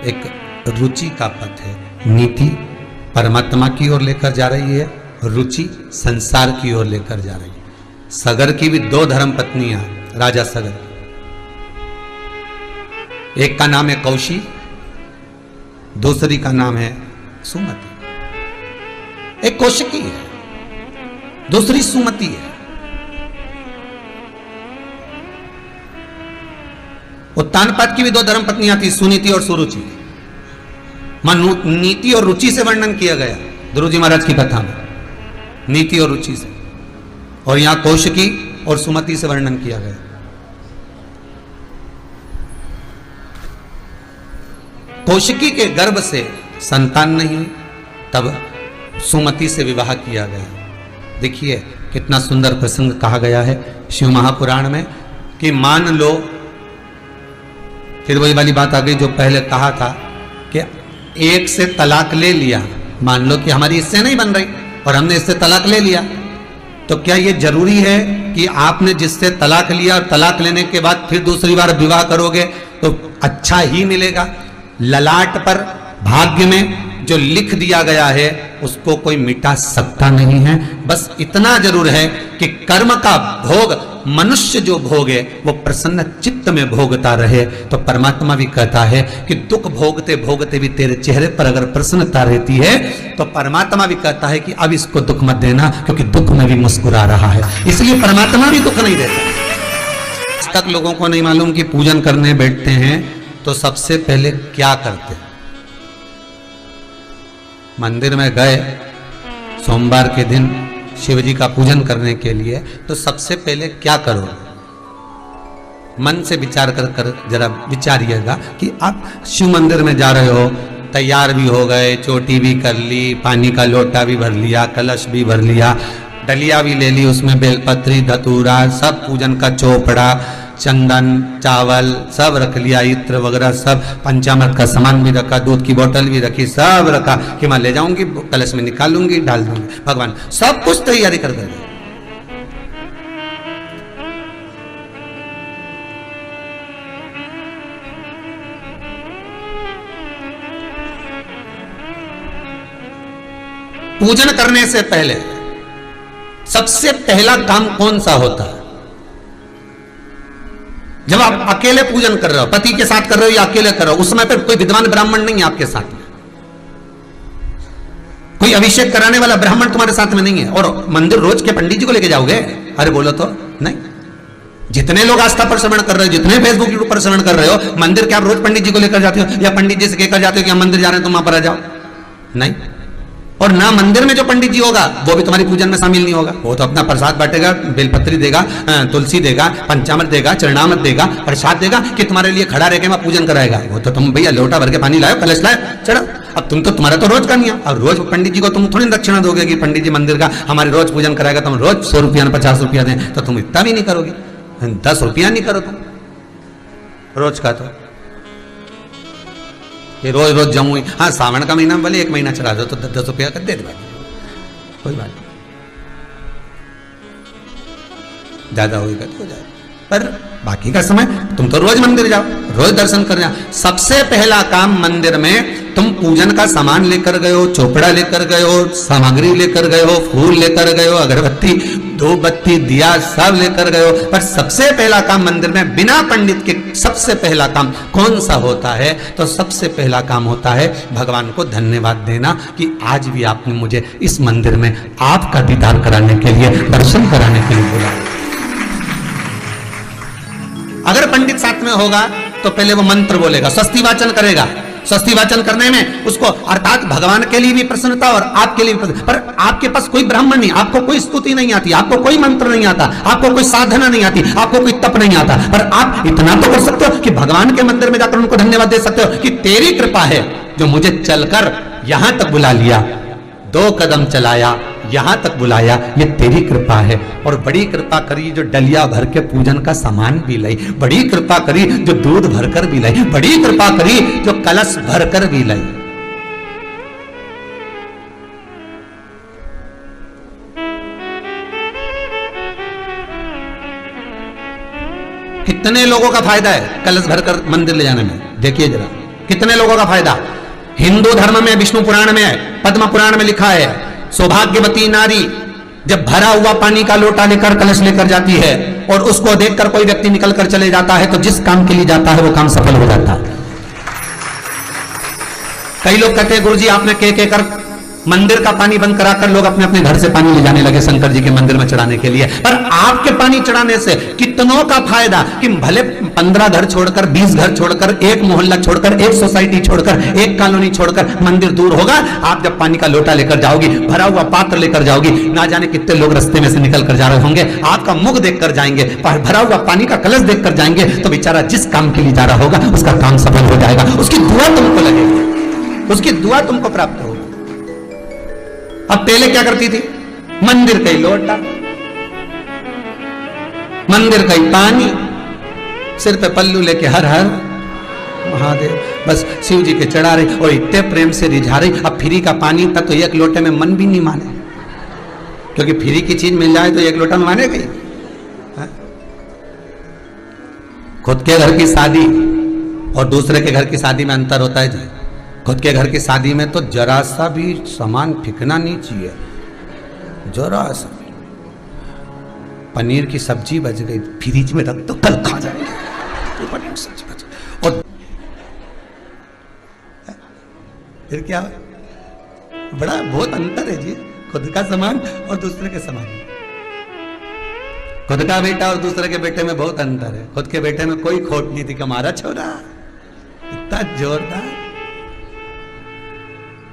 एक रुचि का पथ है। नीति परमात्मा की ओर लेकर जा रही है, रुचि संसार की ओर लेकर जा रही है। सगर की भी 2 धर्म पत्नियां, राजा सगर, एक का नाम है कौशी, दूसरी का नाम है सुमति। एक कौशिकी है, दूसरी सुमति है। उत्तानपाद की भी 2 धर्म पत्नियां थी, सुनीति और सुरुचि। नीति और रुचि से वर्णन किया गया ध्रुव जी महाराज की कथा में, नीति और रुचि से, और यहां कौशिकी और सुमति से वर्णन किया गया। कौशिकी के गर्भ से संतान नहीं हुई, तब सुमति से विवाह किया गया। देखिए कितना सुंदर प्रसंग कहा गया है शिव महापुराण में कि मान लो, फिर वही वाली बात आ गई जो पहले कहा था कि एक से तलाक ले लिया, मान लो कि हमारी इससे नहीं बन रही और हमने इससे तलाक ले लिया, तो क्या यह जरूरी है कि आपने जिससे तलाक लिया और तलाक लेने के बाद फिर दूसरी बार विवाह करोगे तो अच्छा ही मिलेगा? ललाट पर भाग्य में जो लिख दिया गया है उसको कोई मिटा सकता नहीं है। बस इतना जरूर है कि कर्म का भोग मनुष्य जो भोगे वो प्रसन्न चित्त में भोगता रहे। तो परमात्मा भी कहता है कि दुख भोगते भोगते भी तेरे चेहरे पर अगर प्रसन्नता रहती है तो परमात्मा भी कहता है कि अब इसको दुख मत देना, क्योंकि दुख में भी मुस्कुरा रहा है। इसलिए परमात्मा भी दुख नहीं देता। आज तक लोगों को नहीं मालूम कि पूजन करने बैठते हैं तो सबसे पहले क्या करते हैं। मंदिर में गए सोमवार के दिन शिव जी का पूजन करने के लिए, तो सबसे पहले क्या करो? मन से विचार कर जरा विचारिएगा कि आप शिव मंदिर में जा रहे हो, तैयार भी हो गए, चोटी भी कर ली, पानी का लोटा भी भर लिया, कलश भी भर लिया, डलिया भी ले ली, उसमें बेलपत्री धतूरा सब पूजन का चोपड़ा, चंदन चावल सब रख लिया, इत्र वगैरह सब, पंचामृत का सामान भी रखा, दूध की बोतल भी रखी, सब रखा कि मैं ले जाऊंगी, कलश में निकालूंगी, डाल दूंगी, भगवान सब कुछ तैयारी कर देंगे। पूजन करने से पहले सबसे पहला काम कौन सा होता है? जब आप अकेले पूजन कर रहे हो, पति के साथ कर रहे हो या अकेले कर रहे हो, उस समय पर कोई विद्वान ब्राह्मण नहीं है आपके साथ में, कोई अभिषेक कराने वाला ब्राह्मण तुम्हारे साथ में नहीं है। और मंदिर रोज के पंडित जी को लेके जाओगे? अरे बोलो तो नहीं। जितने लोग आस्था पर श्रवण कर रहे हो, जितने फेसबुक यूट्यूब पर श्रवण कर रहे हो, मंदिर क्या आप रोज पंडित जी को लेकर जाते हो या पंडित जी से कहकर जाते हो कि हम मंदिर जा रहे हैं तुम वहां पर आ जाओ? नहीं। और ना मंदिर में जो पंडित जी होगा वो भी तुम्हारी पूजन में शामिल नहीं होगा। वो तो अपना प्रसाद बांटेगा, बेलपत्री देगा, तुलसी देगा, पंचामृत देगा, चरणामृत देगा, प्रसाद देगा कि तुम्हारे लिए खड़ा रह के वहां पूजन कराएगा। वो तो तुम भैया लोटा भर के पानी लाओ, कलश लाओ, चढ़ो। अब तुम तो तुम्हारा तो रोज का नहीं है, और रोज पंडित जी को तुम थोड़ी दक्षिणा दोगे कि पंडित जी मंदिर का हमारे रोज पूजन कराएगा, तुम रोज 100 रुपया 50 रुपया दें, तो तुम इतना भी नहीं करोगे, 10 रुपया नहीं करो तुम रोज का। तो ये रोज रोज जाऊँ, हाँ सावन का महीना बोले 1 महीना चला दो तो 10 रुपया कर दे दे, कोई बात नहीं, ज्यादा होगा तो हो जाए, पर बाकी का समय तुम तो रोज मंदिर जाओ, रोज दर्शन कर जाओ। सबसे पहला काम मंदिर में तुम पूजन का सामान लेकर गए हो, चोपड़ा लेकर गए हो, सामग्री लेकर गए हो, फूल लेकर गए हो, अगरबत्ती, धूप बत्ती, दिया सब लेकर गए हो, पर सबसे पहला काम मंदिर में बिना पंडित के सबसे पहला काम कौन सा होता है? तो सबसे पहला काम होता है भगवान को धन्यवाद देना कि आज भी आपने मुझे इस मंदिर में आपका दीदार कराने के लिए, दर्शन कराने के लिए बोला। अगर पंडित साथ में होगा तो पहले वो मंत्र बोलेगा, स्वस्ति वाचन करेगा। स्वस्ति वाचन करने में उसको अर्थात भगवान के लिए भी प्रसन्नता और आपके लिए भी प्रसन्नता। पर आपके पास कोई ब्राह्मण नहीं, आपको कोई स्तुति नहीं आती, आपको कोई मंत्र नहीं आता, आपको कोई साधना नहीं आती, आपको कोई तप नहीं आता, पर आप इतना तो कर सकते हो कि भगवान के मंदिर में जाकर उनको धन्यवाद दे सकते हो कि तेरी कृपा है जो मुझे चलकर यहां तक बुला लिया, 2 कदम चलाया, यहां तक बुलाया, ये तेरी कृपा है। और बड़ी कृपा करी जो डलिया भर के पूजन का सामान भी लाई, बड़ी कृपा करी जो दूध भरकर भी लाई, बड़ी कृपा करी जो कलश भरकर भी लाई। कितने लोगों का फायदा है कलश भरकर मंदिर ले जाने में? देखिए जरा, कितने लोगों का फायदा? हिंदू धर्म में विष्णु पुराण में है, पद्म पुराण में लिखा है, सौभाग्यवती नारी जब भरा हुआ पानी का लोटा लेकर कलश लेकर जाती है और उसको देखकर कोई व्यक्ति निकल कर चले जाता है तो जिस काम के लिए जाता है वो काम सफल हो जाता है। कई लोग कहते हैं गुरुजी आपने कह कर मंदिर का पानी बंद कराकर लोग अपने अपने घर से पानी ले जाने लगे शंकर जी के मंदिर में चढ़ाने के लिए। पर आपके पानी चढ़ाने से कितनों का फायदा कि भले 15 घर छोड़कर, 20 घर छोड़कर, एक मोहल्ला छोड़कर, एक सोसाइटी छोड़कर, एक कॉलोनी छोड़कर मंदिर दूर होगा। आप जब पानी का लोटा लेकर जाओगी, भरा हुआ पात्र लेकर जाओगी, ना जाने कितने लोग रास्ते में से निकल कर जा रहे होंगे, आपका मुख देखकर जाएंगे, भरा हुआ पानी का कलश देखकर जाएंगे, तो बेचारा जिस काम के लिए जा रहा होगा उसका काम सफल हो जाएगा, उसकी दुआ तुमको लगेगी, उसकी दुआ तुमको प्राप्त होगी। अब पहले क्या करती थी? मंदिर का ही लोटा, मंदिर का ही पानी, सिर पे पल्लू लेके हर हर महादेव, बस शिव जी के चढ़ा रही और इतने प्रेम से रिझा रही। अब फ्री का पानी था तो एक लोटे में मन भी नहीं माने, क्योंकि फ्री की चीज मिल जाए तो एक लोटा में मानेगा ही। खुद के घर की शादी और दूसरे के घर की शादी में अंतर होता है जी। खुद के घर की शादी में तो जरा सा भी सामान फेंकना नहीं चाहिए, जरा सा। पनीर की सब्जी बच गई, फ्रिज में रख दो, कल खा जाएंगे। पनीर की सब्जी बच गई, और फिर क्या? बड़ा बहुत अंतर है जी खुद का सामान और दूसरे के सामान। खुद का बेटा और दूसरे के बेटे में बहुत अंतर है। खुद के बेटे में कोई खोट नहीं थी कि हमारा छोरा इतना जोरदार,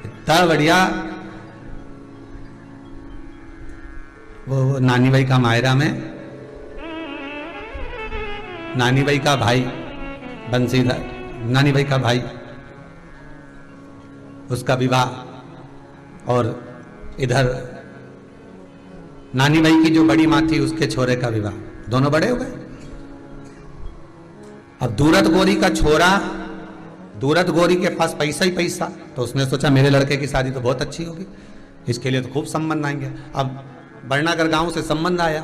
इतना बढ़िया। वो नानी भाई का मायरा में नानी भाई का भाई बंसीधर, नानी भाई का भाई, उसका विवाह, और इधर नानी भाई की जो बड़ी माँ थी उसके छोरे का विवाह, दोनों बड़े हो गए। अब दूरत गोरी का छोरा, दूरत गोरी के पास पैसा ही पैसा, तो उसने सोचा मेरे लड़के की शादी तो बहुत अच्छी होगी, इसके लिए तो खूब संबंध आएंगे। अब बरनागर गांव से संबंध आया,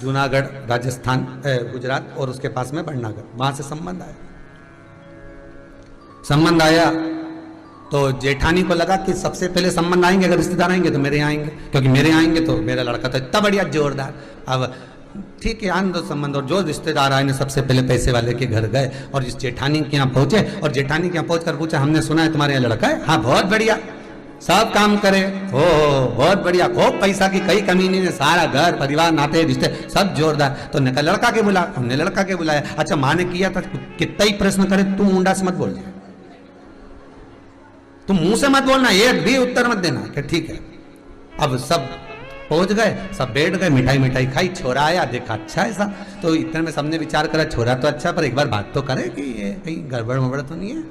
जूनागढ़ राजस्थान गुजरात और उसके पास में बरनागर, वहां से संबंध आया। संबंध आया तो जेठानी को लगा कि सबसे पहले संबंध आएंगे, अगर रिश्तेदार आएंगे तो मेरे आएंगे, क्योंकि मेरे आएंगे तो मेरा लड़का तो इतना बढ़िया जोरदार। अब ठीक है, आन दो संबंध। और जो रिश्तेदार आए ने सबसे पहले पैसे वाले के घर गए और इस जेठानी के यहाँ पहुंचे, और जेठानी के यहाँ पहुंचकर पूछा हमने सुना है तुम्हारे यहाँ लड़का है? हाँ बहुत बढ़िया, सब काम करे, हो बहुत बढ़िया, खूब पैसा की कई कमी नहीं है, सारा घर परिवार नाते रिश्ते सब जोरदार। तो ने लड़का के बुला, हमने लड़का के बुलाया। अच्छा माँ ने किया था, कितना ही प्रश्न करे तू मुंडा से मत बोल, तुम मुंह से मत बोलना, एक भी उत्तर मत देना कि ठीक है। अब सब पहुंच गए, सब बैठ गए, मिठाई मिठाई खाई, छोरा आया, देखा अच्छा है सब, तो इतने में सबने विचार करा छोरा तो अच्छा, पर एक बार बात तो करे कि ये कहीं गड़बड़ मबड़ तो नहीं है।